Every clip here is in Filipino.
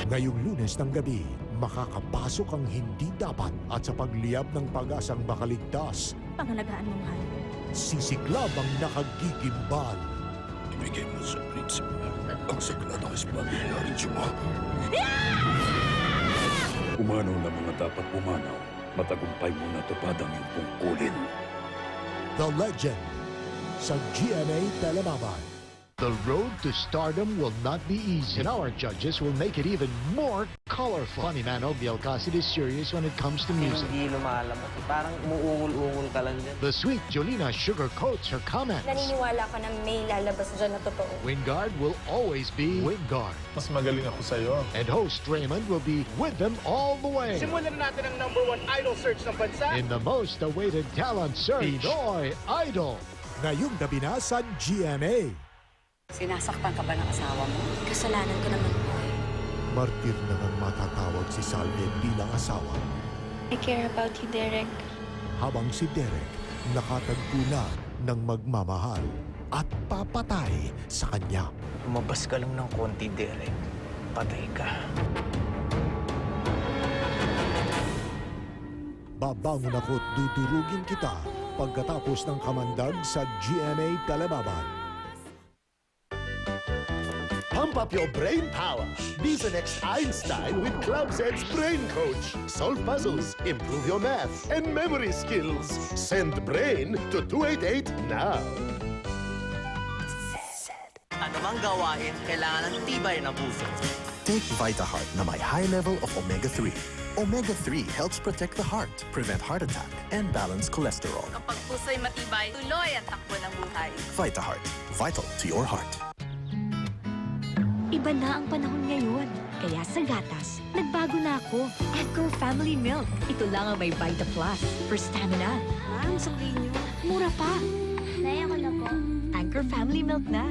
Ngayong Lunes ng gabi, makakapasok ang hindi dapat at sa pagliyab ng pag-asang makaligtas, Pangalagaan mo, mahal. sisiklab ang nakagigimbal. Ibigay mo sa prinsipe ang sagradang espanya ni Arinchuma. Pumanaw na mga dapat pumanaw. Matagumpay mo na tupad ang iyong tungkulin. The Legend sa GMA Telebabad. The road to stardom will not be easy, and our judges will make it even more colorful. Funny man, Obi Alcacid is serious when it comes to music. Hindi lumalabas. Parang umuungol-ungol ka lang dyan. The sweet Jolina sugarcoats her comments. Naniniwala ka na may lalabas dyan na totoo. Wingard will always be Wingard. Mas magaling ako sa'yo. And host Raymond will be with them all the way. Simulan na natin ang #1 idol search ng bansa. In the most awaited talent search, Pinoy Idol. Ngayong gabi na sa GMA. Sinasaktan ka ba ng asawa mo? Kasalanan ko naman po eh. Martir na nang matatawag si Salve bilang asawa, I care about you, Derek. habang si Derek nakatagpo na ng magmamahal at papatay sa kanya. Lumabas ka lang ng konti, Derek. Patay ka. Babangon ako't dudurugin kita pagkatapos ng kamandag sa GMA Telebabad. Pump up your brain power. Be the next Einstein with Club Z's Brain Coach. Solve puzzles, improve your math and memory skills. Send BRAIN to 288 now. Ano mang gawain, kailangan ng tibay na puso. Take VitaHeart na may high level of omega-3. Omega-3 helps protect the heart, prevent heart attack, and balance cholesterol. Kapag puso'y matibay, tuloy ang takbo ng buhay. VitaHeart, vital to your heart. Iba na ang panahon ngayon. Kaya sa gatas, nagbago na ako. Anchor Family Milk. Ito lang ang may Vita Plus for stamina. Ang sakli niyo. Mura pa. Naya ko na po. Anchor Family Milk na.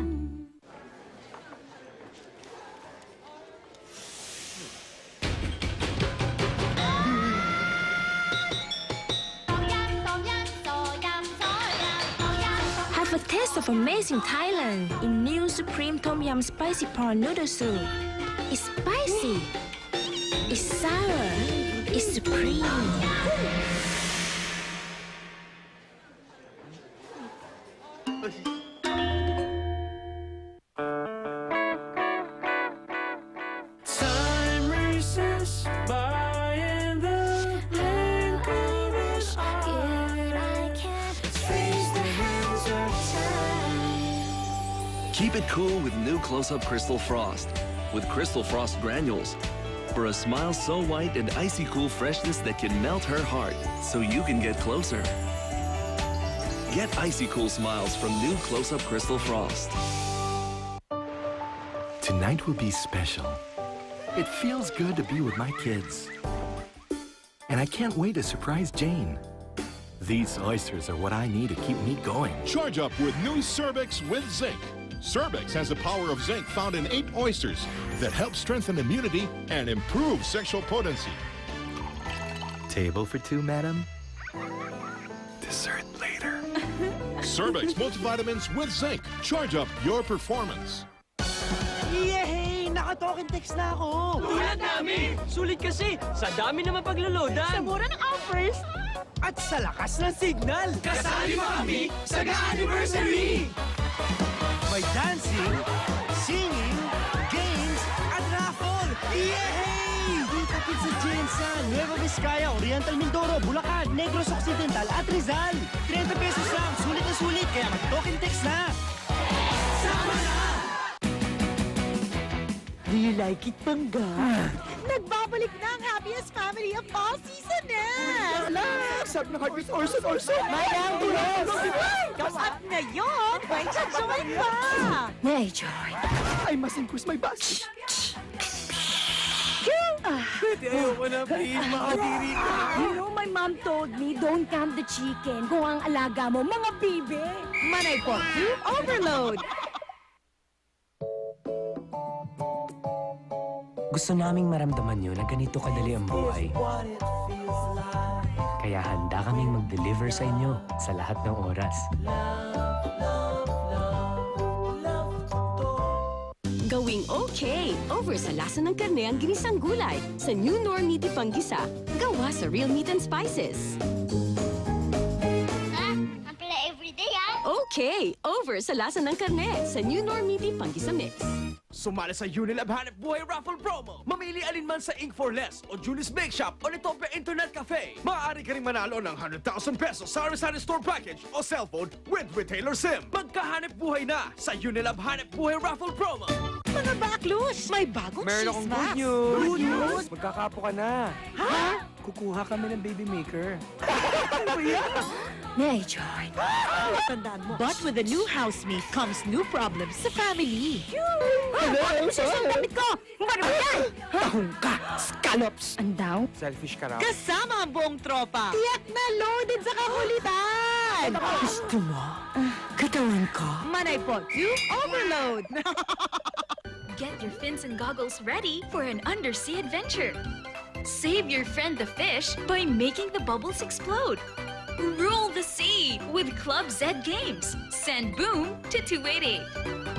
Have a taste of amazing Thailand in new Supreme Tom Yum Spicy Prawn Noodle Soup. It's spicy. It's sour. It's supreme. Time races by in the blink of a Keep it cool with new Close-Up Crystal Frost. With Crystal Frost granules. For a smile so white and icy cool freshness that can melt her heart so you can get closer. Get icy cool smiles from new Close-Up Crystal Frost. Tonight will be special. It feels good to be with my kids. And I can't wait to surprise Jane. These oysters are what I need to keep me going. Charge up with new Cervix with zinc. Cervix has the power of zinc found in 8 oysters that help strengthen immunity and improve sexual potency. Table for 2, madam? Dessert later. Cervix multivitamins with zinc. Charge up your performance. Yay! Naka-token text na ako! Tulad namin! Sulit kasi! Sa dami naman pagluludan! Sa mura ng offers! At sa lakas ng signal! Kasali mo kami sa Ga-Anniversary! May dancing, singing, games, at raffle! Yay! Dito sa Jensen, Nueva Vizcaya, Oriental Mindoro, Bulacan, Negros Occidental at Rizal. 30 pesos lang, sulit na sulit, kaya mag-token text na! Sama na! Do you like it, Pangga? Nagbabalik na ang happiest family of all seasoners! Sabi ng heartbeat, Orson! May ambulance! At ngayon, may join pa! May join. I must increase my bus. Pwede ayoko na, please. Makadiri ka. You know, my mom told me, don't count the chicken. Kung ang alaga mo, mga bibe. Manay po, overload. Gusto naming maramdaman nyo na ganito kadali ang buhay. Kaya handa kaming mag-deliver sa inyo sa lahat ng oras. Gawing okay over sa lasa ng karne ang ginisang gulay sa New Nor Meaty Panggisa. Gawa sa real meat and spices. Ang pala everyday, ah? Okay over sa lasa ng karne sa New Nor Meaty Panggisa Mix. Sumali sa Unilab Hanap Buhay Raffle Promo. Mamili alinman sa Ink for Less o Julie's Bake Shop o Litopia Internet Cafe. Maaari ka rin manalo ng 100,000 pesos sa Arisari Store Package o cellphone with retailer SIM. Magkahanap buhay na sa Unilab Hanap Buhay Raffle Promo. Mga baklus, may bagong Meron akong chismas. good news. Good news? Magkakapo ka na. Ha? Kukuha kami ng baby maker. Medyo. Tandaan mo. But with a new housemate comes new problems sa family. Ano sa damit ko? Ano ba yan? Tahong ka, scallops. Andaw? Selfish ka raw. Kasama ang buong tropa. Tiyak na loaded sa kakulitan. Gusto mo? Katawan ko? Manay po, you overload. Get your fins and goggles ready for an undersea adventure. Save your friend the fish by making the bubbles explode. Rule the sea with Club Z Games. Send boom to 288.